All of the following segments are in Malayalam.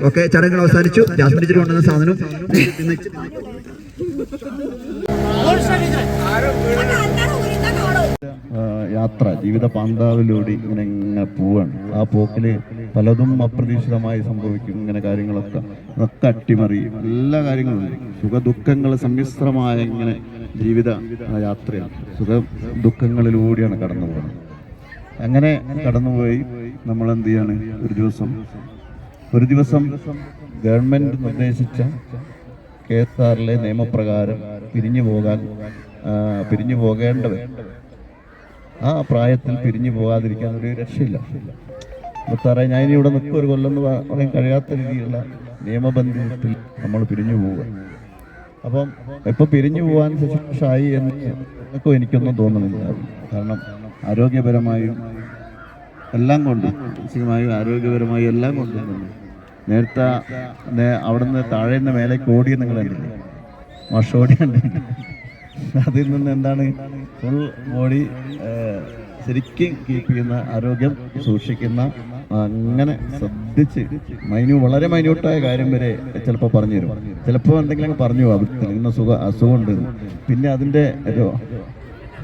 ഓക്കെ, ചടങ്ങുകൾ അവസാനിച്ചു. ജാസ്മിൻ ടീച്ചർ കൊണ്ടുവന്ന സാധനം യാത്ര ജീവിത പാന്താവിലൂടെ ഇങ്ങനെ പോവാണ്. ആ പോക്കില് പലതും അപ്രതീക്ഷിതമായി സംഭവിക്കും. ഇങ്ങനെ കാര്യങ്ങളൊക്കെ അട്ടിമറി എല്ലാ കാര്യങ്ങളും സുഖദുഃഖങ്ങൾ സമ്മിശ്രമായ ഇങ്ങനെ ജീവിത യാത്രയാണ്. സുഖ ദുഃഖങ്ങളിലൂടെയാണ് കടന്നു പോകുന്നത്. അങ്ങനെ കടന്നുപോയി നമ്മൾ എന്ത് ചെയ്യാണ്, ഒരു ദിവസം ഗവൺമെന്റ് നിർദ്ദേശിച്ച KSRലെ നിയമപ്രകാരം പിരിഞ്ഞു പോകേണ്ടവർ ആ പ്രായത്തിൽ പിരിഞ്ഞു പോകാതിരിക്കാൻ ഒരു രക്ഷയില്ല. മുത്താറ ഞാനിവിടെ നിൽക്കും ഒരു കൊല്ലം എന്ന് പറയാൻ കഴിയാത്ത രീതിയിലുള്ള നിയമബന്ധത്തിൽ നമ്മൾ പിരിഞ്ഞു പോവുക. അപ്പം ഇപ്പം പിരിഞ്ഞു പോകാൻ ശേഷമായി എന്നൊക്കെ എനിക്കൊന്നും തോന്നുന്നില്ല. കാരണം ആരോഗ്യപരമായും എല്ലാം കൊണ്ടും, മാനസികമായും ആരോഗ്യപരമായും എല്ലാം കൊണ്ടും നേരത്തെ അവിടുന്ന് താഴെ നിന്ന് മേലേക്ക് ഓടിയ നിങ്ങൾ കണ്ടില്ലേ, മഷോടിയുണ്ട്. അതിൽ നിന്ന് എന്താണ് ഫുൾ ബോഡി ശരിക്കും കീപ്പ് ചെയ്യുന്ന, ആരോഗ്യം സൂക്ഷിക്കുന്ന, അങ്ങനെ ശ്രദ്ധിച്ച് വളരെ മൈന്യൂട്ടായ കാര്യം വരെ ചിലപ്പോൾ പറഞ്ഞു തരും. ചിലപ്പോൾ എന്തെങ്കിലും പറഞ്ഞു ഇന്ന അസുഖമുണ്ട്, പിന്നെ അതിൻ്റെ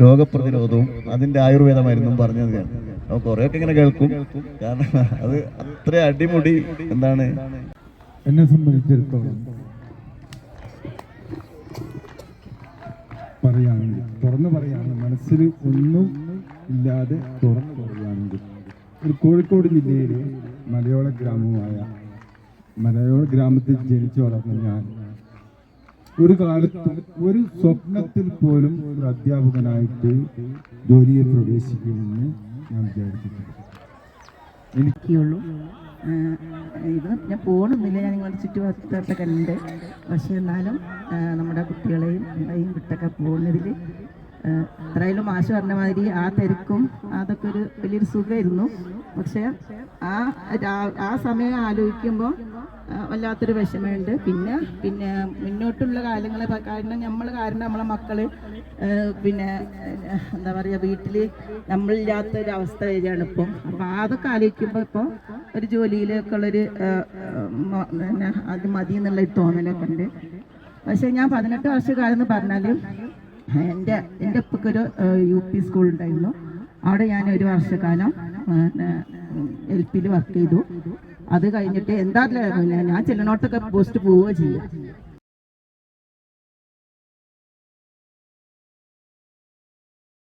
രോഗപ്രതിരോധവും അതിൻ്റെ ആയുർവേദ മരുന്നും പറഞ്ഞത് നമുക്ക് കുറേയൊക്കെ ഇങ്ങനെ കേൾക്കും. കാരണം അത് അത്ര അടിമുടി എന്താണ് എന്നെ സംബന്ധിച്ചിടത്തോളം പറയുകയാണെങ്കിൽ, തുറന്നു പറയുകയാണെങ്കിൽ, മനസ്സിൽ ഒന്നും ഇല്ലാതെ തുറന്നു പറയുകയാണെങ്കിൽ, ഒരു കോഴിക്കോട് ജില്ലയിലെ മലയോര ഗ്രാമത്തിൽ ജനിച്ചു വളർന്ന ഞാൻ ഒരു കാലത്തും ഒരു സ്വപ്നത്തിൽ പോലും ഒരു അധ്യാപകനായിട്ട് ജോലിയിൽ പ്രവേശിക്കുമെന്ന് ഞാൻ വിചാരിച്ചിട്ടുണ്ട്. എനിക്കുള്ളൂ ഇത് ഞാൻ പോകണമെന്നില്ല, ഞാൻ നിങ്ങളുടെ ചുറ്റുവട്ടത്തൊക്കെ കണ്ട്. പക്ഷെ എന്നാലും നമ്മുടെ കുട്ടികളെയും വിട്ടൊക്കെ പോകുന്നതിൽ എത്രയായാലും മാഷ് പറഞ്ഞ മാതിരി ആ തിരക്കും അതൊക്കെ ഒരു വലിയൊരു സുഖമായിരുന്നു. പക്ഷെ ആ സമയം ആലോചിക്കുമ്പോൾ വല്ലാത്തൊരു വിഷമമുണ്ട്. പിന്നെ മുന്നോട്ടുള്ള കാലങ്ങളെ കാരണം നമ്മളെ മക്കള് പിന്നെ എന്താ പറയുക, വീട്ടിൽ നമ്മളില്ലാത്തൊരവസ്ഥ വരികയാണ് ഇപ്പം. അപ്പം അതൊക്കെ ആലോചിക്കുമ്പോൾ ഇപ്പോൾ ഒരു ജോലിയിലൊക്കെ ഉള്ളൊരു അത് മതി എന്നുള്ളൊരു തോന്നലൊക്കെ ഉണ്ട്. പക്ഷെ ഞാൻ 18 വർഷക്കാലം എന്ന് പറഞ്ഞാൽ എൻ്റെ ഉപ്പക്കൊരു UP സ്കൂൾ ഉണ്ടായിരുന്നു. അവിടെ ഞാൻ ഒരു വർഷക്കാലം LPയിൽ വർക്ക് ചെയ്തു. അത് കഴിഞ്ഞിട്ട് എന്താ ഞാൻ ചെല്ലനോട്ടൊക്കെ പോസ്റ്റ് പോവുക ചെയ്യുക.